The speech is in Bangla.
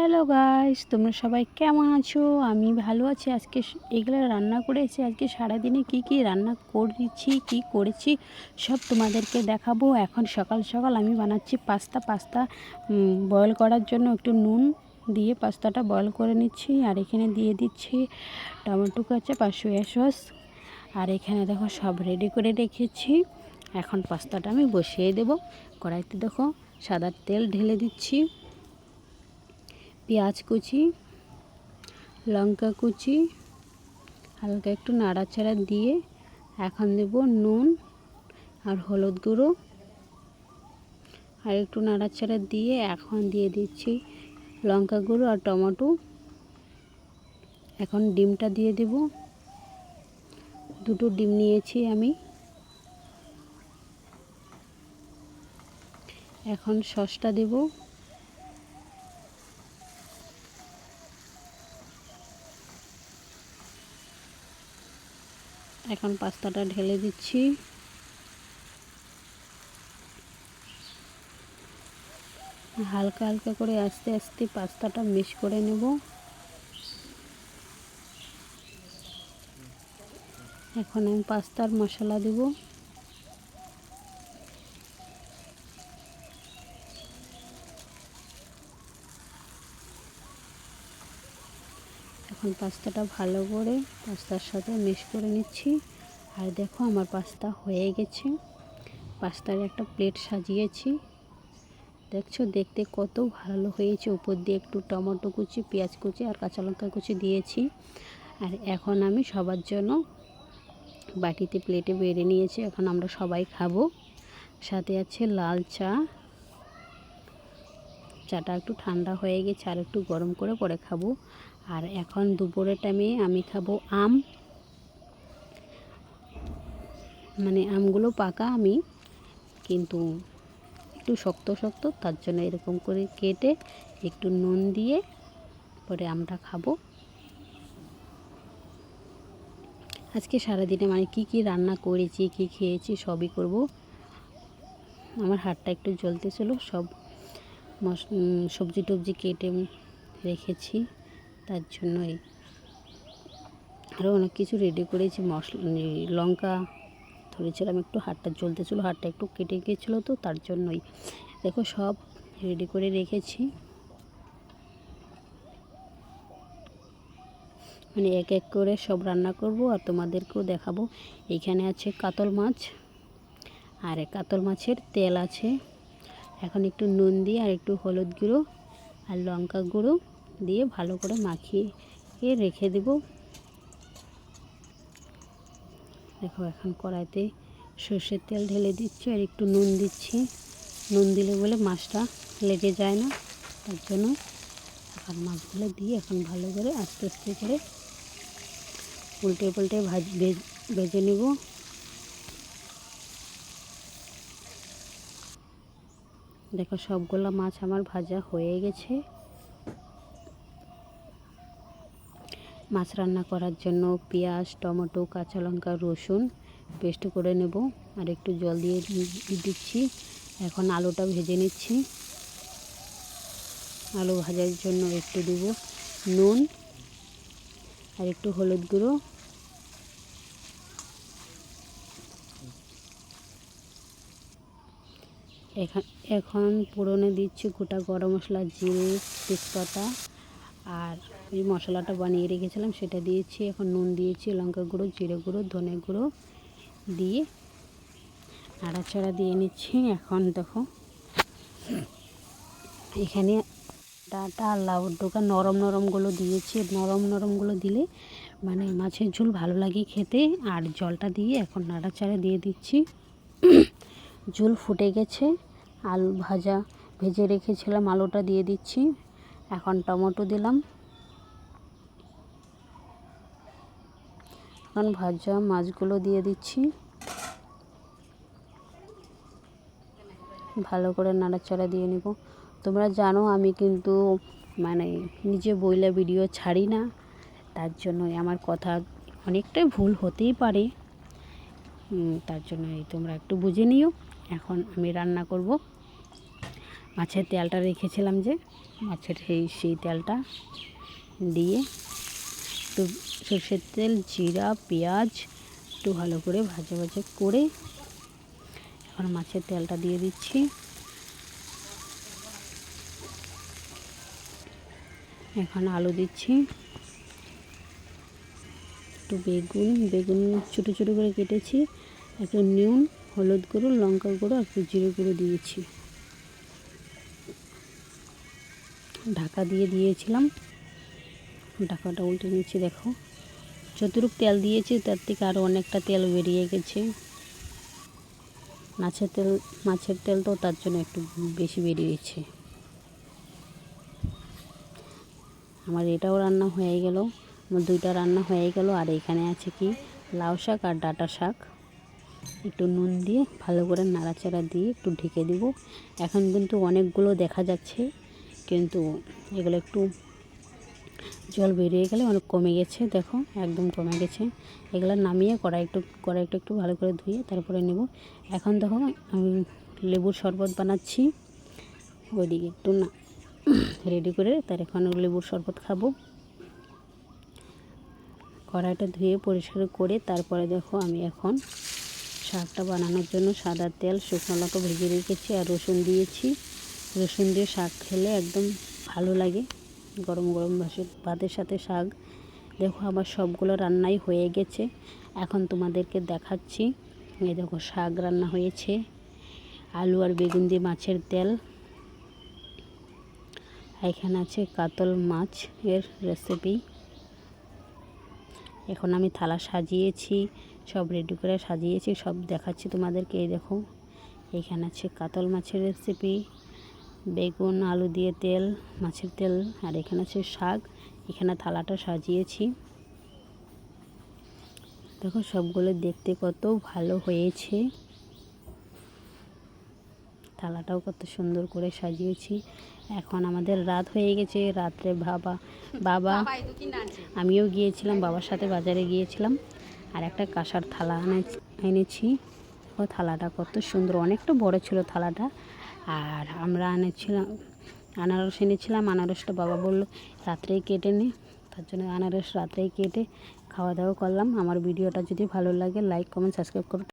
হ্যালো গাইস, তোমরা সবাই কেমন আছো? আমি ভালো আছি। আজকে এগুলো রান্না করেছি। আজকে সারাদিনে কি রান্না করেছি, কি করেছি সব তোমাদেরকে দেখাবো। এখন সকাল সকাল আমি বানাচ্ছি পাস্তা বয়েল করার জন্য একটু নুন দিয়ে পাস্তাটা বয়েল করে নিচ্ছি। আর এখানে দিয়ে দিচ্ছি টমেটো কাঁচা আর সয়া সস। আর এখানে দেখো সব রেডি করে রেখেছি। এখন পাস্তাটা আমি বসিয়ে দেব। কড়াইতে দেখো সাদা তেল ঢেলে দিচ্ছি, পেঁয়াজ কুচি, লঙ্কা কুচি, হালকা একটু নাড়াচাড়া দিয়ে এখন দেব নুন আর হলুদ গুঁড়ো, আর একটু নাড়াচাড়া দিয়ে এখন দিয়ে দিচ্ছি লঙ্কা গুঁড়ো আর টমেটো। এখন ডিমটা দিয়ে দেব। দুটো ডিম নিয়েছি আমি। এখন সসটা দেব। এখন পাস্তাটা ঢেলে দিচ্ছি। হালকা হালকা করে আস্তে আস্তে পাস্তাটা মিক্স করে নেব। এখন আমি পাস্তার মশলা দেব। এখন পাস্তাটা ভালো করে পাস্তার সাথে মিক্স করে নিচ্ছি। আর দেখো আমার পাস্তা হয়ে গেছে। পাস্তার একটা প্লেট সাজিয়েছি, দেখছো দেখতে কত ভালো হয়েছে। উপর দিয়ে একটু টমেটো কুচি, পেঁয়াজ কুচি আর কাঁচা লঙ্কা কুচি দিয়েছি। আর এখন আমি সবার জন্য বাটিতে প্লেটে বেড়ে নিয়েছি। এখন আমরা সবাই খাবো। সাথে আছে লাল চা। চাটা একটু ঠান্ডা হয়ে গেছে, আর একটু গরম করে পরে খাবো। আর এখন দুপুরের টাইমে আমি খাবো আম, মানে আমগুলো পাকা আমি, কিন্তু একটু শক্ত শক্ত, তার জন্য এরকম করে কেটে একটু নুন দিয়ে পরে আমরা খাবো। আজকে সারাদিনে মানে কি রান্না করেছি, কি খেয়েছি সবই করব। আমার হাতটা একটু জ্বলতেছিল, সব সবজি টবজি কেটে রেখেছি, তার জন্যই। আরও অনেক কিছু রেডি করেছি, মশলা লঙ্কা ধরেছিলাম, একটু হাতটা জ্বলতেছিল, হাতটা একটু কেটে গিয়েছিলো, তো তার জন্যই। দেখো সব রেডি করে রেখেছি, মানে এক এক করে সব রান্না করব আর তোমাদেরকেও দেখাবো। এখানে আছে কাতল মাছ, আর কাতল মাছের তেল আছে। এখন একটু নুন দিয়ে আর একটু হলুদ গুঁড়ো আর লঙ্কা গুঁড়ো দিয়ে ভালো করে মাখিয়ে রেখে দেব। দেখো এখন কড়াইতে সর্ষের তেল ঢেলে দিচ্ছি আর একটু নুন দিচ্ছি। নুন দিলে বলে মাছটা লেগে যায় না, তার জন্য। এখন মাছগুলো দিয়ে এখন ভালো করে আস্তে আস্তে করে উল্টে পাল্টে ভেজে নেব। দেখো সবগুলো মাছ আমার ভাজা হয়ে গেছে। মাছ রান্না করার জন্য পেঁয়াজ, টমেটো, কাঁচা লঙ্কা, রসুন পেস্ট করে নেব, আর একটু জল দিয়ে দিচ্ছি। এখন আলুটা ভেজে নিচ্ছি। আলু ভাজার জন্য একটু দেব নুন আর একটু হলুদ গুঁড়ো। এখন ফোড়নে দিচ্ছি গোটা গরম মশলা, জিরে, তেজপাতা, আর এই মশলাটা বানিয়ে রেখেছিলাম সেটা দিয়েছি। এখন নুন দিয়েছি, লঙ্কা গুঁড়ো, জিরে গুঁড়ো, ধনে গুঁড়ো দিয়ে নাড়াচাড়া দিয়ে নিচ্ছি। এখন দেখো এখানে ডাঁটা আর লাউর ডোকা নরমগুলো দিয়েছি। নরমগুলো দিলে মানে মাছের ঝোল ভালো লাগে খেতে। আর জলটা দিয়ে এখন নাড়াচাড়া দিয়ে দিচ্ছি। ঝোল ফুটে গেছে, আলু ভেজে রেখেছিলাম, আলুটা দিয়ে দিচ্ছি। এখন টমেটো দিলাম। এখন ভাজা মাছগুলো দিয়ে দিচ্ছি। ভালো করে নাড়াচাড়া দিয়ে নেব। তোমরা জানো আমি কিন্তু মানে নিজে বইলা ভিডিও ছাড়ি না, তার জন্যই আমার কথা অনেকটাই ভুল হতেই পারে, তার জন্যই তোমরা একটু বুঝে নিও। এখন আমি রান্না করব। মাছের তেলটা রেখেছিলাম যে, মাছের সেই তেলটা দিয়ে একটু সরষের তেল, জিরা, পেঁয়াজ একটু ভালো করে ভাজা ভাজা করে এখন মাছের তেলটা দিয়ে দিচ্ছি। এখন আলু দিচ্ছি, একটু বেগুন ছোটো ছোটো করে কেটেছি, একটু নুন, হলুদ গুঁড়ো, লঙ্কা গুঁড়ো, একটু জিরে গুঁড়ো দিয়েছি। ঢাকা দিয়ে দিয়েছিলাম, ঢাকাটা উল্টে নিচ্ছি। দেখো যতটুকু তেল দিয়েছি তার থেকে আরও অনেকটা তেল বেরিয়ে গেছে। মাছের তেল তো তার জন্য একটু বেশি বেরিয়েছে। আমার এটাও রান্না হয়ে গেল, আমার 2টা রান্না হয়ে গেল। আর এখানে আছে কি লাউ শাক আর ডাঁটা শাক। একটু নুন দিয়ে ভালো করে নাড়াচাড়া দিয়ে একটু ঢেকে দিব। এখন কিন্তু অনেকগুলো দেখা যাচ্ছে, কিন্তু এগুলো একটু জল বেরিয়ে গেলে অনেক কমে গেছে। দেখো একদম কমে গেছে। এগুলো নামিয়ে কড়াইটা একটু ভালো করে ধুয়ে তারপরে নেব। এখন দেখো আমি লেবুর শরবত বানাচ্ছি, ওইদিকে একটু না রেডি করে তার এখন লেবুর শরবত খাবো। কড়াইটা ধুয়ে পরিষ্কার করে তারপরে দেখো আমি এখন শাকটা বানানোর জন্য সাদা তেল, শুকনো লঙ্কা ভেজে রেখেছি আর রসুন দিয়েছি। রসুন দিয়ে শাক খেলে একদম ভালো লাগে, গরম গরম ভাতের সাথে শাক। দেখো আমার সবগুলো রান্নাই হয়ে গেছে। এখন তোমাদেরকে দেখাচ্ছি। এই দেখো শাক রান্না হয়েছে, আলু আর বেগুন দিয়ে মাছের তেল। এখানে আছে কাতল মাছের রেসিপি। এখন আমি থালা সাজিয়েছি, সব রেডি করে সাজিয়েছি, সব দেখাচ্ছি তোমাদেরকে। এই দেখো এখানে আছে কাতল মাছের রেসিপি, বেগুন আলু দিয়ে তেল, মাছের তেল, আর এখানে আছে শাক। এখানে থালাটা সাজিয়েছি। দেখো সবগুলো দেখতে কত ভালো হয়েছে, থালাটাও কত সুন্দর করে সাজিয়েছি। এখন আমাদের রাত হয়ে গেছে। রাত্রে বাবা আমিও গিয়েছিলাম, বাবার সাথে বাজারে গিয়েছিলাম, আর একটা কাঁসার থালা এনেছি। ও থালাটা কত সুন্দর, অনেকটা বড় ছিল থালাটা। আর আমরা আনারস এনেছিলাম। আনারসটা বাবা বললো রাত্রেই কেটে নে, তার জন্য আনারস রাত্রেই কেটে খাওয়া দাওয়া করলাম। আমার ভিডিওটা যদি ভালো লাগে লাইক কমেন্ট সাবস্ক্রাইব করো।